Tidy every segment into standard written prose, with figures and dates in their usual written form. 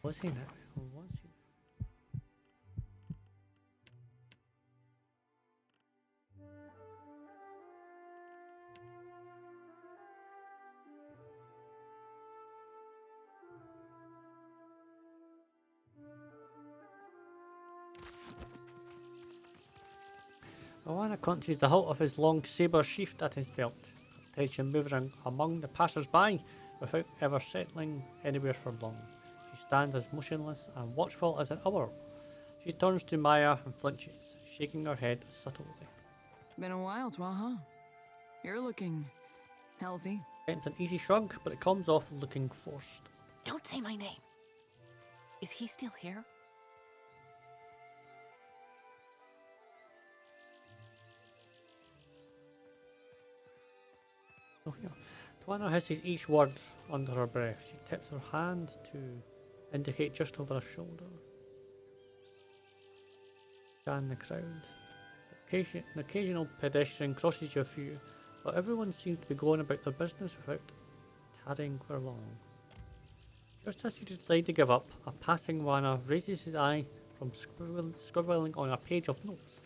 Was he now? Or was he? Maia Cons is the hilt of his long sabre sheathed at his belt, attention moving among the passers-by without ever settling anywhere for long. She stands as motionless and watchful as an owl. She turns to Maia and flinches, shaking her head subtly. Been a while, Tuaha. You're looking healthy. It's an easy shrug, but it comes off looking forced. Don't say my name. Is he still here? Oh, yeah. Tuaha hisses each word under her breath. She tips her hand to indicate just over her shoulder. Scan the crowd. An occasional pedestrian crosses your view, but everyone seems to be going about their business without tarrying for long. Just as you decide to give up, a passing Wana raises his eye from scribbling on a page of notes.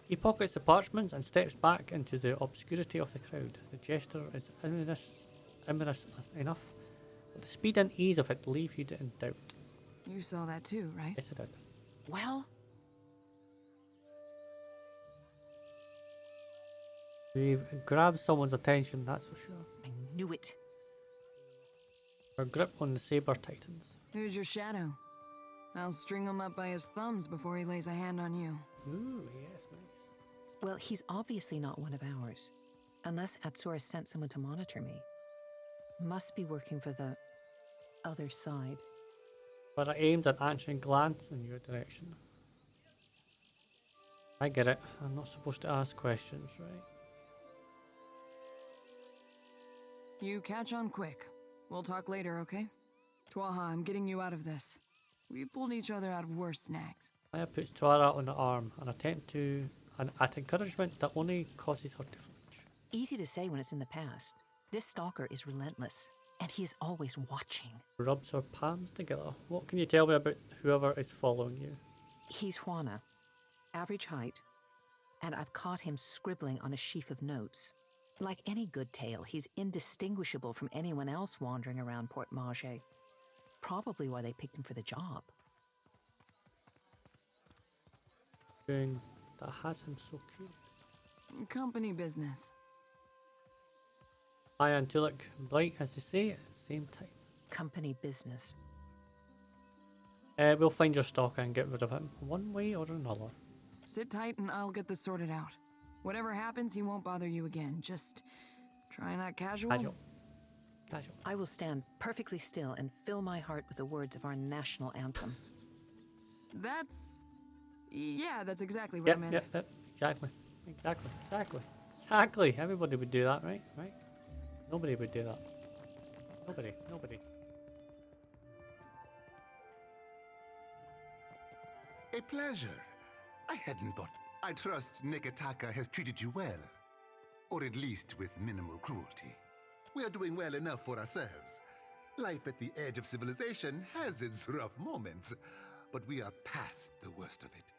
He pockets the parchments and steps back into the obscurity of the crowd. The gesture is ominous enough, but the speed and ease of it leave you in doubt. You saw that too, right? Yes, I did. Well, We've grabbed someone's attention, that's for sure. I knew it. Her grip on the saber tightens. Who's your shadow? I'll string him up by his thumbs before he lays a hand on you. Ooh, yes, nice. Well, he's obviously not one of ours. Unless Outtro sent someone to monitor me. Must be working for the other side. But I aimed an answering glance in your direction. I get it. I'm not supposed to ask questions, right? You catch on quick. We'll talk later, okay? Tuaha, I'm getting you out of this. We've pulled each other out of worse snags. Maia puts Tuaha on the arm, at encouragement that only causes her to flinch. Easy to say when it's in the past. This stalker is relentless, and he is always watching. Rubs her palms together. What can you tell me about whoever is following you? He's Juana, average height, and I've caught him scribbling on a sheaf of notes. Like any good tale, he's indistinguishable from anyone else wandering around Port Maje. Probably why they picked him for the job. Doing that has him so curious. Company business. Maia and Tulip, bright as they say, at the same time. Company business. We'll find your stalker and get rid of him, one way or another. Sit tight and I'll get this sorted out. Whatever happens, he won't bother you again. Just try not casual. Casual. I will stand perfectly still and fill my heart with the words of our national anthem. Yeah, that's exactly what I meant. Yep. Exactly. Everybody would do that, right? Right? Nobody would do that. Nobody. A pleasure. I hadn't thought. I trust Nekataka has treated you well. Or at least with minimal cruelty. We are doing well enough for ourselves. Life at the edge of civilization has its rough moments, but we are past the worst of it.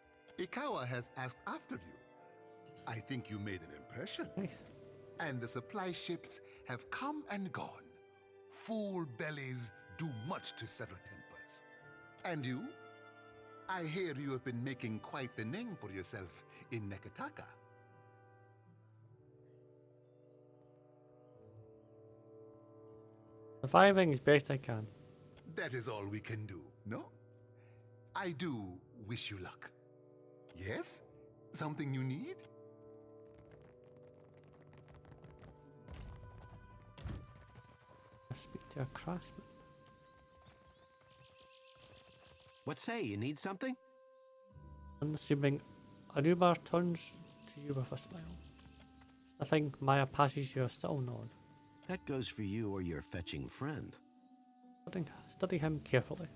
Ikawa has asked after you. I think you made an impression. Nice. And the supply ships have come and gone. Full bellies do much to settle tempers. And you? I hear you have been making quite the name for yourself in Nekataka. Surviving as best I can. That is all we can do, no? I do wish you luck. Yes? Something you need? I speak to a craftsman. What say, you need something? Unassuming, Aruba turns to you with a smile. I think Maia passes you a subtle nod. That goes for you or your fetching friend. Study him carefully.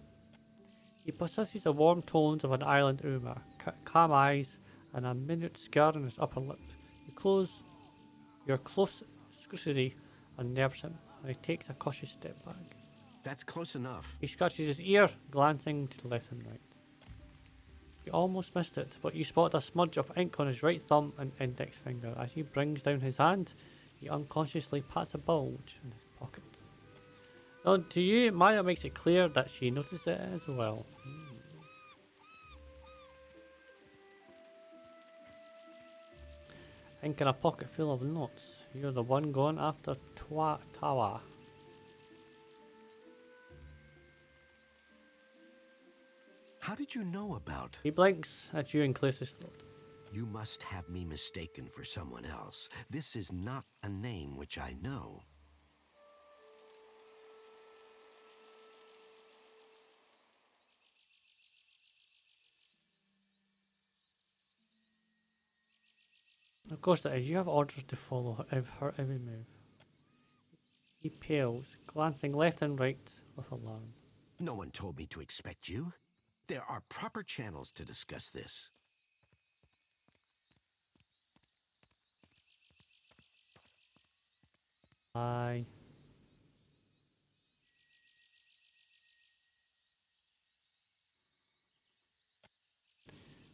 He possesses the warm tones of an island Uma, calm eyes, and a minute scar on his upper lip. Your close scrutiny unnerves him, and he takes a cautious step back. That's close enough. He scratches his ear, glancing to the left and right. You almost missed it, but you spot a smudge of ink on his right thumb and index finger. As he brings down his hand, he unconsciously pats a bulge in his pocket. Now, to you, Maya makes it clear that she noticed it as well. Ink in a pocket full of notes. You're the one going after Tuaha. How did you know about? He blinks at you and clears his throat. You must have me mistaken for someone else. This is not a name which I know. Of course it is. You have orders to follow her every move. He pales, glancing left and right with alarm. No one told me to expect you. There are proper channels to discuss this. Aye.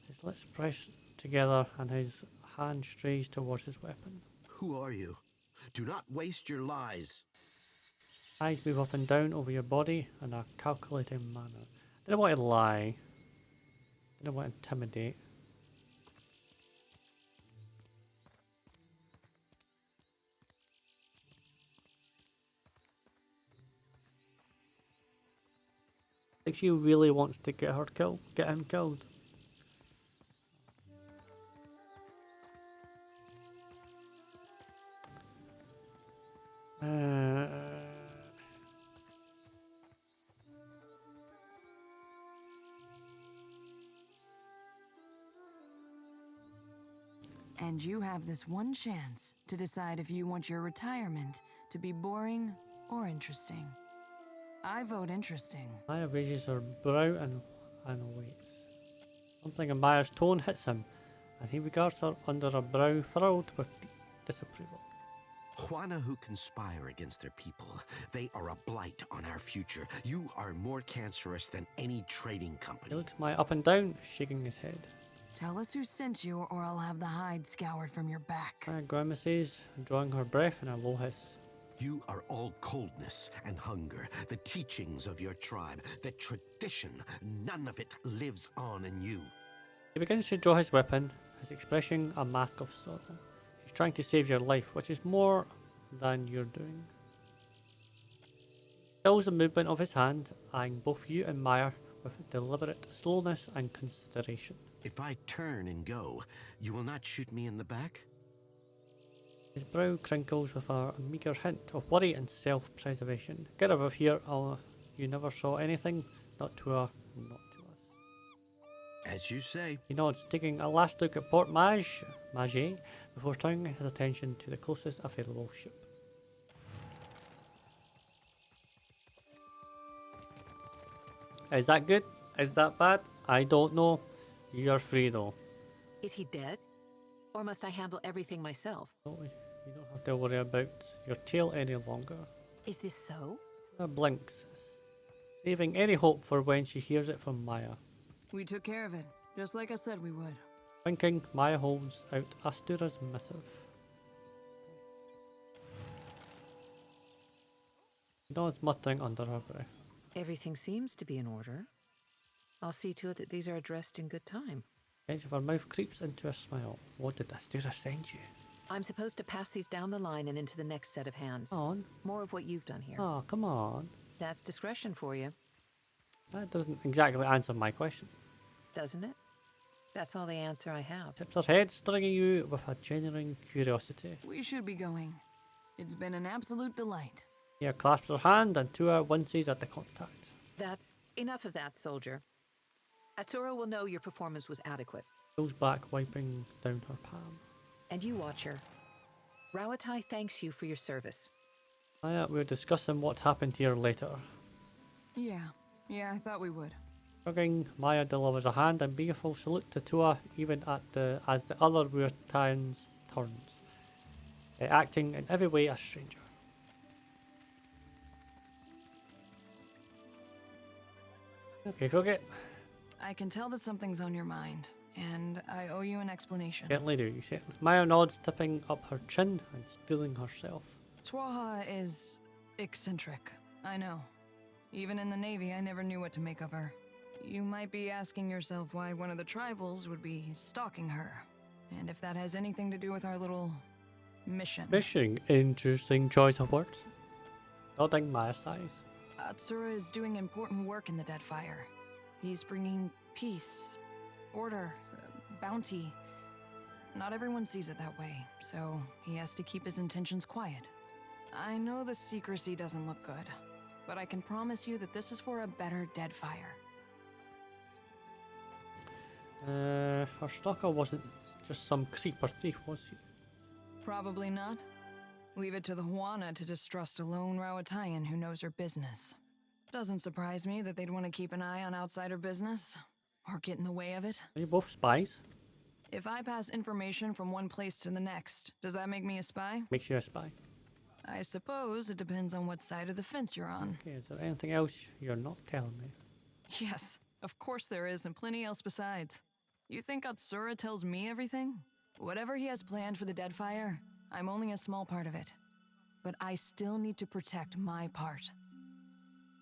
His lips press together and his hand strays towards his weapon. Who are you? Do not waste your lies. Eyes move up and down over your body in a calculating manner. Didn't want to lie. Didn't want to intimidate. Like she really wants to get him killed. And you have this one chance to decide if you want your retirement to be boring or interesting. I vote interesting. Maya raises her brow and waits. Something in Maya's tone hits him, and he regards her under a brow furrowed with disapproval. Juana who conspire against their people. They are a blight on our future. You are more cancerous than any trading He company. looks Maya up and down, shaking his head. Tell us who sent you, or I'll have the hide scoured from your back. Maya grimaces, drawing her breath in a low hiss. You are all coldness and hunger, the teachings of your tribe, the tradition. None of it lives on in you. He begins to draw his weapon, his expression a mask of sorrow. He's trying to save your life, which is more than you're doing. He stills the movement of his hand, eyeing both you and Maya with deliberate slowness and consideration. If I turn and go, you will not shoot me in the back? His brow crinkles with a meagre hint of worry and self-preservation. Get out of here, you never saw anything, not to her, not to us. As you say. He nods, taking a last look at Port Mage before turning his attention to the closest available ship. Is that good? Is that bad? I don't know. You're free though. Is he dead? Or must I handle everything myself? No, you don't have to worry about your tail any longer. Is this so? Her blinks, saving any hope for when she hears it from Maya. We took care of it, just like I said we would. Winking, Maya holds out Astura's missive. She nods, muttering under her breath. Everything seems to be in order. I'll see to it that these are addressed in good time. The edge of her mouth creeps into a smile. What did Astura send you? I'm supposed to pass these down the line and into the next set of hands. Come on. More of what you've done here. Oh, come on. That's discretion for you, That doesn't exactly answer my question. doesn't it? That's all the answer I have. Tips her head, staring at you with a genuine curiosity. We should be going. It's been an absolute delight. Mia clasps her hand and Tua winces at the contact. That's enough of that, soldier. Outtro will know your performance was adequate. Pulls back, wiping down her palm. And you, Watcher. Rauatai thanks you for your service. Maya, we're discussing what happened here later. Yeah, I thought we would. Shrugging, Maya delivers a hand and beautiful salute to Tua, even as the other Ruatans turns, acting in every way a stranger. Okay, Crooked. I can tell that something's on your mind, and I owe you an explanation. Certainly do, you said. Maia nods, tipping up her chin and stooling herself. Tuaha is eccentric, I know. Even in the Navy, I never knew what to make of her. You might be asking yourself why one of the tribals would be stalking her, and if that has anything to do with our little mission. Fishing, interesting choice of words. Nodding Maia sighs. Outtro is doing important work in the Deadfire. He's bringing peace, order, bounty. Not everyone sees it that way, so he has to keep his intentions quiet. I know the secrecy doesn't look good, but I can promise you that this is for a better Deadfire. Her stalker wasn't just some creep or thief, was he? Probably not. Leave it to the Juana to distrust a lone Rowatayan who knows her business. Doesn't surprise me that they'd want to keep an eye on outsider business, or get in the way of it. Are you both spies? If I pass information from one place to the next, does that make me a spy? Makes you a spy. I suppose it depends on what side of the fence you're on. Okay, is there anything else you're not telling me? Yes, of course there is, and plenty else besides. You think Outtro tells me everything? Whatever he has planned for the Deadfire, I'm only a small part of it. But I still need to protect my part.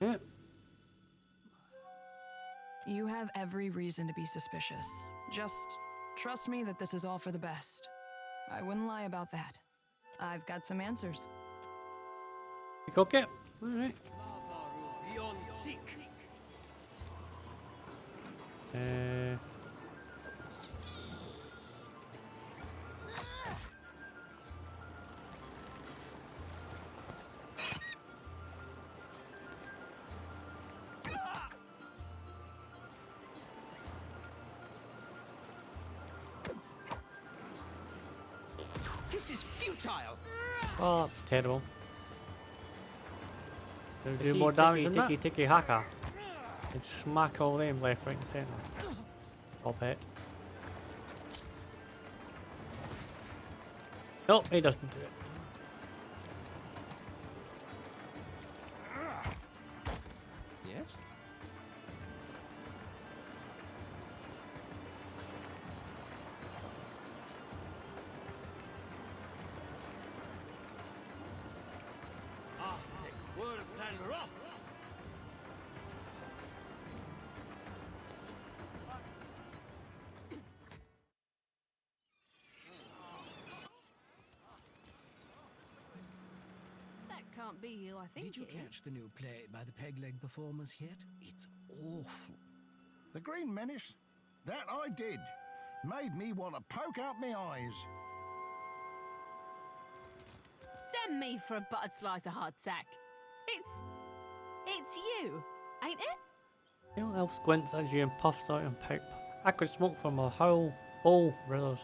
Yeah. You have every reason to be suspicious. Just trust me that this is all for the best. I wouldn't lie about that. I've got some answers. You cook it? Alright. This is futile. Oh, it's terrible. They'll do more damage than that. Tiki haka. And smack all them left, right and centre. Stop it. Nope, he doesn't do it. Yes? That can't be you, I think. Did you it catch is. the new play by the peg leg performers yet? It's awful. The Green Menace? That I did. Made me want to poke out my eyes. Damn me for a buttered slice of hardtack. It's you, ain't it? Pale elf squints at you and puffs out and pipe. I could smoke from a whole bowl, brothers.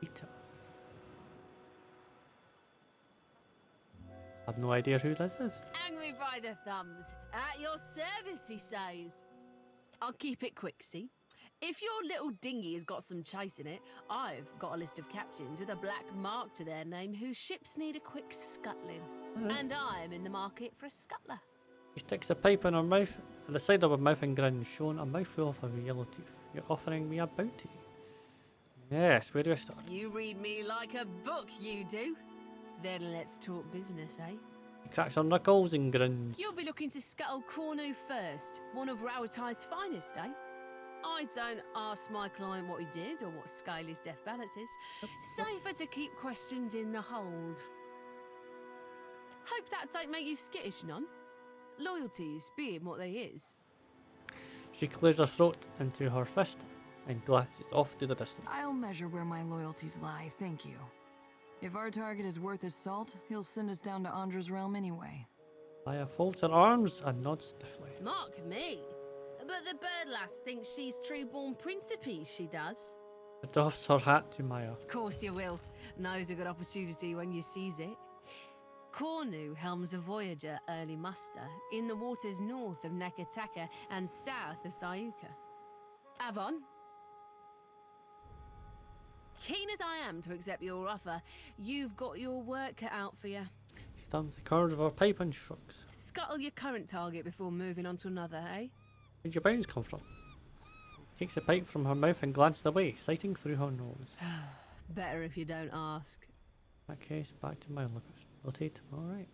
Udita. I've no idea who this is. Angry by the thumbs. At your service, he says. I'll keep it quick, see? If your little dinghy has got some chase in it, I've got a list of captains with a black mark to their name whose ships need a quick scuttling. And I'm in the market for a scuttler. She sticks a pipe in her mouth, at the side of her mouth and grins, showing a mouthful of her yellow teeth. You're offering me a bounty. Yes, where do I start? You read me like a book, you do. Then let's talk business, eh? She cracks her knuckles and grins. You'll be looking to scuttle Cornu first, one of Rowatai's finest, eh? I don't ask my client what he did or what scale his death balance is. Safer to keep questions in the hold. Hope that don't make you skittish, none. Loyalties being what they is. She clears her throat into her fist and glances off to the distance. I'll measure where my loyalties lie, thank you. If our target is worth his salt, he'll send us down to Andra's realm anyway. Maia folds her arms and nods stiffly. Mark me. But the bird lass thinks she's true-born principe, she does. She doffs her hat to Maia. Of course you will. Knows a good opportunity when you seize it. Cornu helms a Voyager early muster in the waters north of Nakataka and south of Sayuka. Avon. keen as I am to accept your offer, you've got your work cut out for you. She thumbs the corners of her pipe and shrugs. Scuttle your current target before moving on to another, eh? Where'd your bounce come from? Takes the pipe from her mouth and glances away, sighting through her nose. Better if you don't ask. In that case, back to my lookers. Rotate. Alright.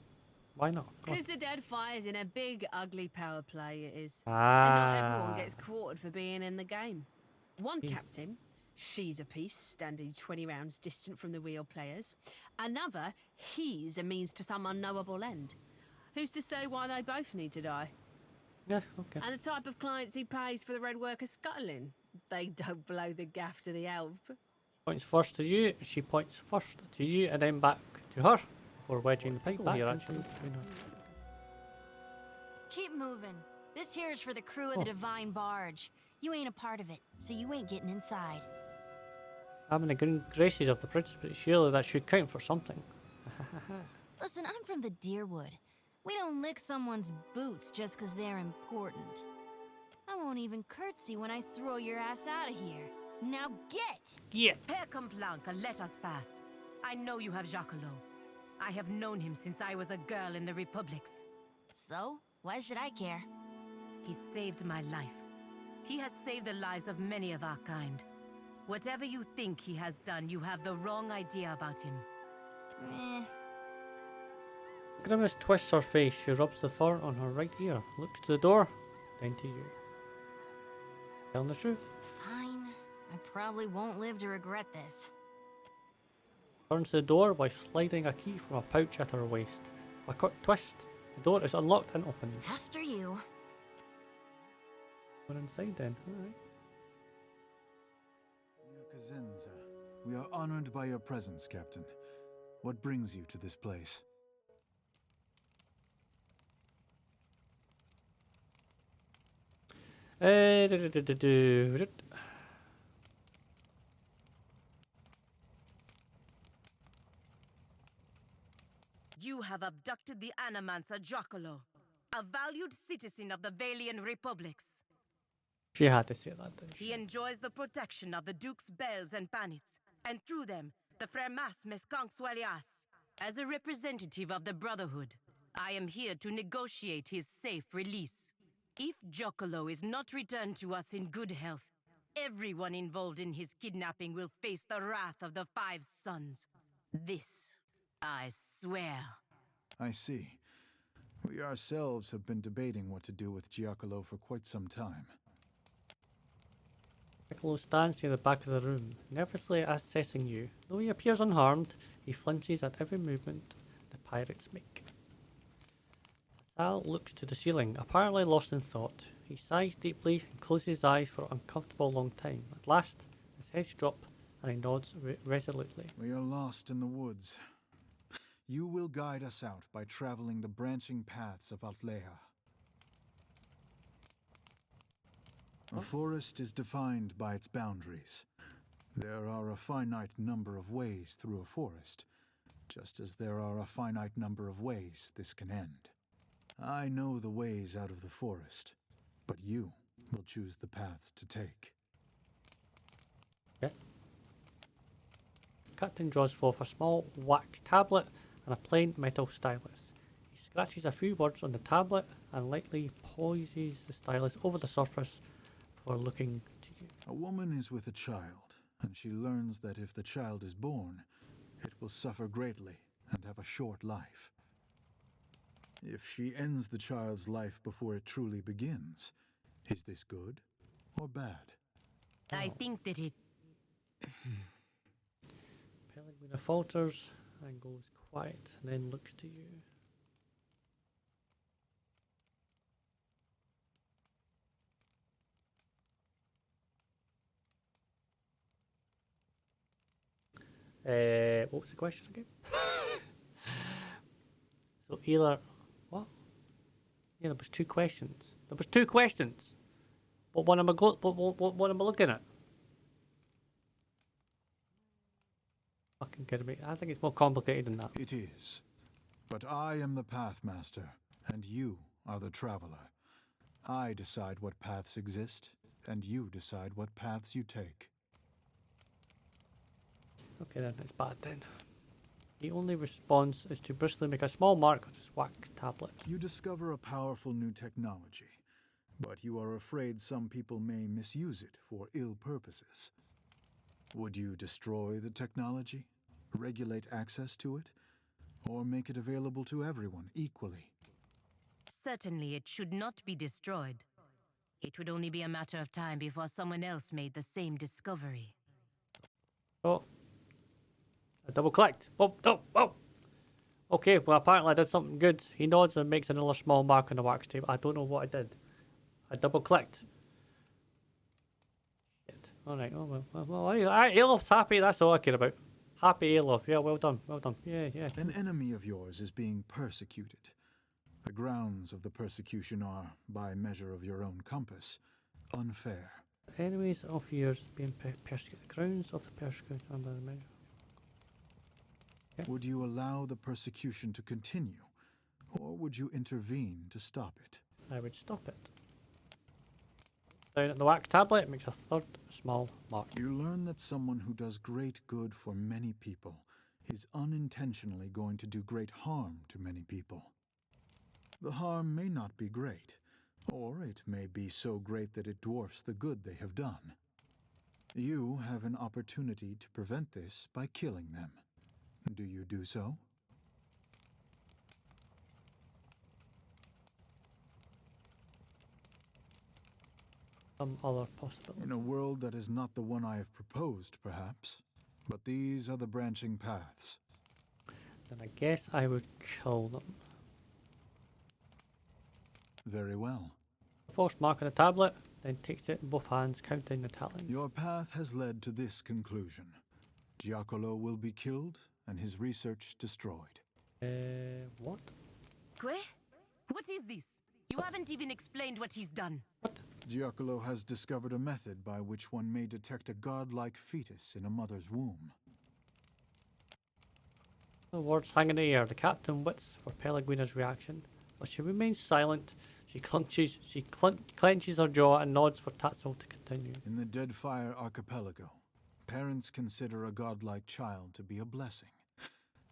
Why not? Go on. Because the Deadfire's in a big, ugly power play, it is. Ah. And not everyone gets quartered for being in the game. One captain, she's a piece, standing 20 rounds distant from the real players. Another, he's a means to some unknowable end. Who's to say why they both need to die? Yeah, okay. And the type of clients he pays for the red worker scuttling. They don't blow the gaff to the elf. Points first to you. She points first to you and then back to her before wedging the pipe back here, actually. Keep moving. This here is for the crew of the Divine Barge. You ain't a part of it, so you ain't getting inside. I'm in the green graces of the prince, but surely that should count for something. Listen, I'm from the Deerwood. We don't lick someone's boots just 'cause they're important. I won't even curtsy when I throw your ass out of here. Now get! Yeah. Père Complanca, let us pass. I know you have Jacquelot. I have known him since I was a girl in the Republics. So, why should I care? He saved my life. He has saved the lives of many of our kind. Whatever you think he has done, you have the wrong idea about him. Meh. Grimace twists her face. She rubs the fur on her right ear, looks to the door, then to you. Telling the truth. Fine. I probably won't live to regret this. Turns to the door while sliding a key from a pouch at her waist. A quick twist. The door is unlocked and opens. After you. We're inside then. Alright. Kazenza, we are honored by your presence, Captain. What brings you to this place? You have abducted the Animancer Jacquelot, a valued citizen of the Valian Republics. She had to say that, didn't she? He enjoys the protection of the Duke's bells and bannets, and through them, the Fremas Meskankswalias. As a representative of the Brotherhood, I am here to negotiate his safe release. If Jacquelot is not returned to us in good health, everyone involved in his kidnapping will face the wrath of the Five Sons. This, I swear. I see. We ourselves have been debating what to do with Giacomo for quite some time. Piccolo stands near the back of the room, nervously assessing you. Though he appears unharmed, he flinches at every movement the pirates make. Sal looks to the ceiling, apparently lost in thought. He sighs deeply and closes his eyes for an uncomfortable long time. At last, his head drops and he nods resolutely. We are lost in the woods. You will guide us out by traveling the branching paths of Outtro. A forest is defined by its boundaries. There are a finite number of ways through a forest, just as there are a finite number of ways this can end. I know the ways out of the forest, but you will choose the paths to take. Yeah. Captain draws forth a small wax tablet and a plain metal stylus. He scratches a few words on the tablet and lightly poises the stylus over the surface before looking to you. A woman is with a child, and she learns that if the child is born, it will suffer greatly and have a short life. If she ends the child's life before it truly begins, is this good or bad? I think that it... Pallegina falters and goes quiet, and then looks to you. What was the question again? So either what? Yeah, there was two questions. There was two questions. What one am I what am I looking at? Fucking kidding me. I think it's more complicated than that. It is. But I am the Pathmaster, and you are the Traveler. I decide what paths exist, and you decide what paths you take. Okay then, it's bad then. The only response is to bristly make a small mark on his wax tablet. You discover a powerful new technology, but you are afraid some people may misuse it for ill purposes. Would you destroy the technology, regulate access to it, or make it available to everyone equally? Certainly it should not be destroyed. It would only be a matter of time before someone else made the same discovery. Oh. I double clicked. Oh, oh, oh. Okay, well apparently I did something good. He nods and makes another small mark on the wax tape. I don't know what I did. I double clicked. Shit. Alright, oh well. Alright, Alof's happy, that's all I care about. Happy Alof, yeah, well done, well done. Yeah, yeah. An enemy of yours is being persecuted. The grounds of the persecution are, by measure of your own compass, unfair. Enemies of yours being persecuted. The grounds of the persecution are by the measure. Okay. Would you allow the persecution to continue, or would you intervene to stop it? I would stop it. Down at the wax tablet, it makes a third small mark. You learn that someone who does great good for many people is unintentionally going to do great harm to many people. The harm may not be great, or it may be so great that it dwarfs the good they have done. You have an opportunity to prevent this by killing them. Do you do so? Some other possibility. In a world that is not the one I have proposed, perhaps. But these are the branching paths. Then I guess I would kill them. Very well. First mark on the tablet, then takes it in both hands, counting the talons. Your path has led to this conclusion. Giacomo will be killed and his research destroyed. What? Que? What is this? You haven't even explained what he's done. What? Giacomo has discovered a method by which one may detect a godlike fetus in a mother's womb. The words hang in the air. The captain waits for Pallegina's reaction, but she remains silent. She clenches her jaw and nods for Tatzel to continue. In the Deadfire archipelago, parents consider a godlike child to be a blessing.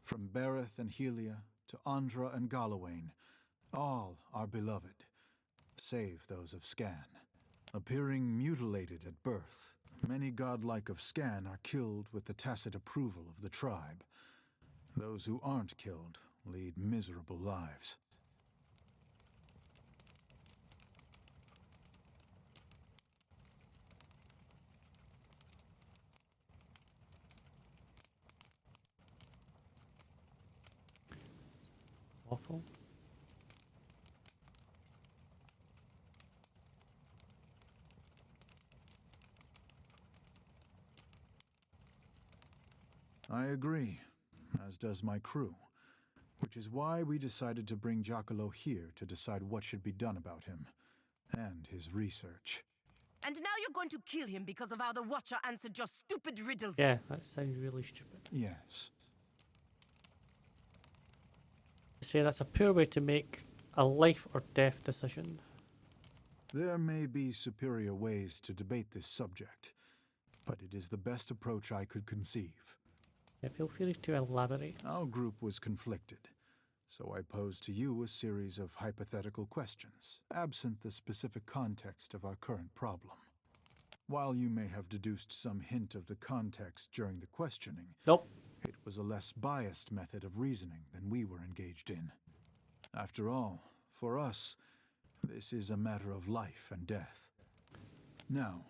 From Bereth and Helia to Andra and Galawain, all are beloved, save those of Scan. Appearing mutilated at birth, many godlike of Scan are killed with the tacit approval of the tribe. Those who aren't killed lead miserable lives. Awful. I agree, as does my crew, which is why we decided to bring Giacomo here to decide what should be done about him, and his research. And now you're going to kill him because of how the Watcher answered your stupid riddles. Yeah, that sounds really stupid. Yes. Say that's a poor way to make a life or death decision. There may be superior ways to debate this subject, but it is the best approach I could conceive. Yeah, feel free to elaborate. Our group was conflicted, so I posed to you a series of hypothetical questions, absent the specific context of our current problem. While you may have deduced some hint of the context during the questioning, nope. It was a less biased method of reasoning than we were engaged in. After all, for us, this is a matter of life and death. Now,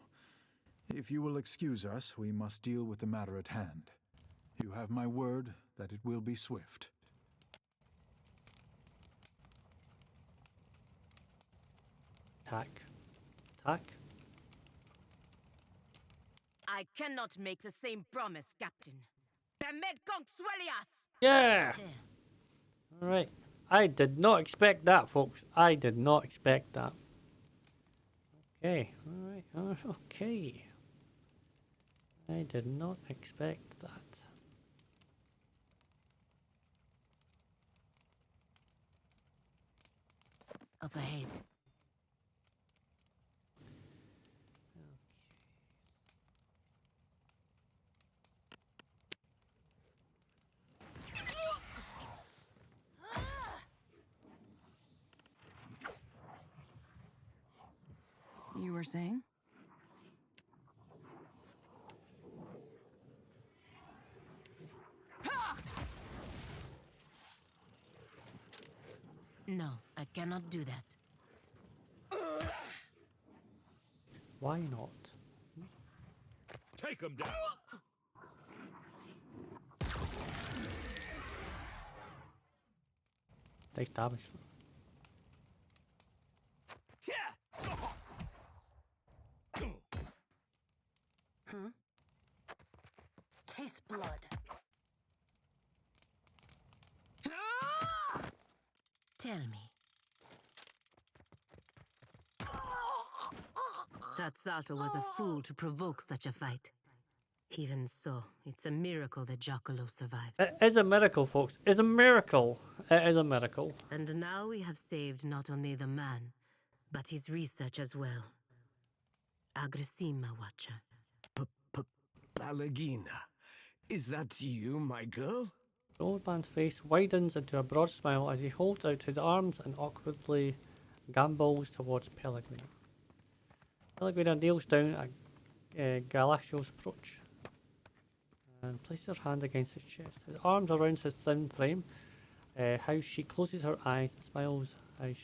if you will excuse us, we must deal with the matter at hand. You have my word that it will be swift. Attack. Attack. I cannot make the same promise, Captain. Yeah! Alright. I did not expect that, folks. I did not expect that. Okay. Alright. Okay. I did not expect that. Up ahead. were saying? No, I cannot do that. Why not? Take him down. Take damage. Huh? Taste blood. Tell me. That Zalta was a fool to provoke such a fight. Even so, it's a miracle that Giacomo survived. It is a miracle, folks. It's a miracle. It is a miracle. And now we have saved not only the man, but his research as well. Aggressima, Watcher. Pallegina, is that you, my girl? The old man's face widens into a broad smile as he holds out his arms and awkwardly gambols towards Pellegrino. Pellegrino kneels down at Galacio's approach and places her hand against his chest. His arms around his thin frame. How she closes her eyes and smiles as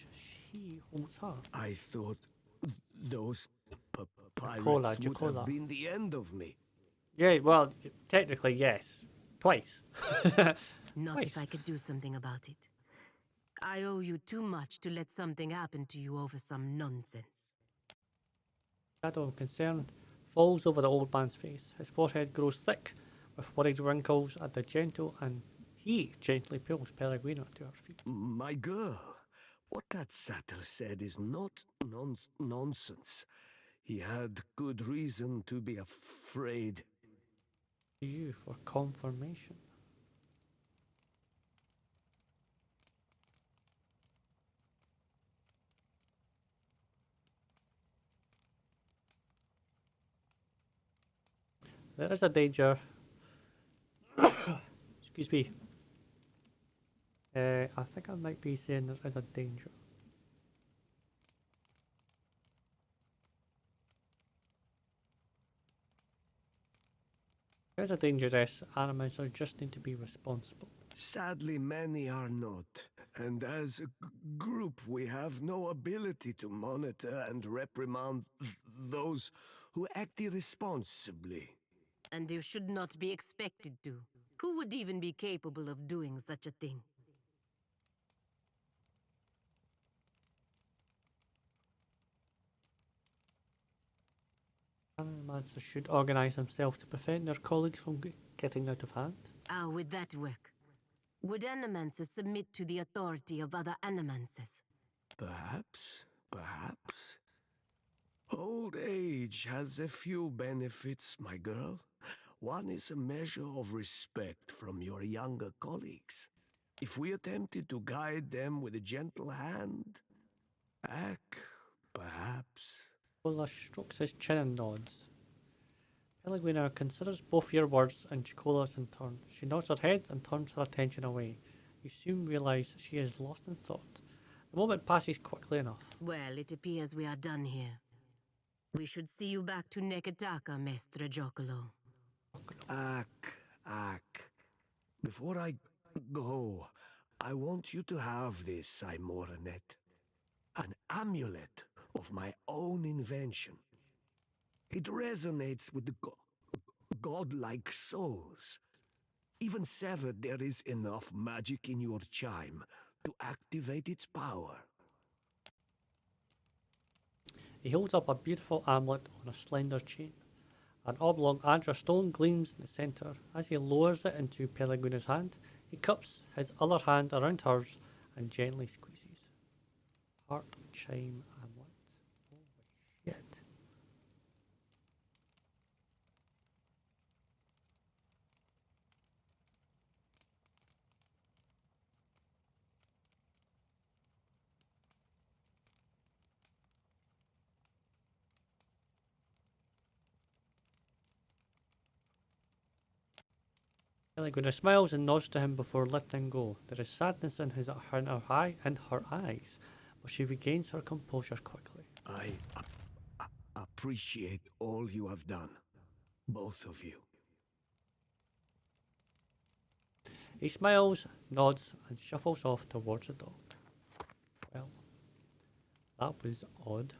he holds her. I thought those pirates Cola, would Cola. have been the end of me. Yeah, well, technically, yes. Twice. Not Twice. if I could do something about it. I owe you too much to let something happen to you over some nonsense. Shadow of concern falls over the old man's face. His forehead grows thick with worried wrinkles at the gentle, and he gently pulls Pellegrino to her feet. My girl, what that satyr said is not nonsense. He had good reason to be afraid. To you for confirmation. There is a danger. Excuse me. I think I might be saying there is a danger. There's a danger, yes. Animals just need to be responsible. Sadly, many are not. And as a group, we have no ability to monitor and reprimand those who act irresponsibly. And you should not be expected to. Who would even be capable of doing such a thing? Animals should organize themselves to prevent their colleagues from getting out of hand. How would that work? Would animances submit to the authority of other animances? Perhaps. Old age has a few benefits, my girl. One is a measure of respect from your younger colleagues. If we attempted to guide them with a gentle hand, perhaps. Cola strokes his chin and nods. Pellegrino considers both your words and Chicola's in turn. She nods her head and turns her attention away. You soon realize she is lost in thought. The moment passes quickly enough. Well, it appears we are done here. We should see you back to Neketaka, Mestre Giacomo. Before I go, I want you to have this, Aimoranet. An amulet of my own invention. It resonates with the godlike souls. Even severed, there is enough magic in your chime to activate its power. He holds up a beautiful amulet on a slender chain. An oblong Andra stone gleams in the centre. As he lowers it into Pellegrino's hand, he cups his other hand around hers and gently squeezes. Heart chime amulet. Holy shit. Pellegrino smiles and nods to him before letting go. There is sadness in her eyes, but she regains her composure quickly. appreciate all you have done. Both of you. He smiles, nods, and shuffles off towards the dog. Well, that was odd.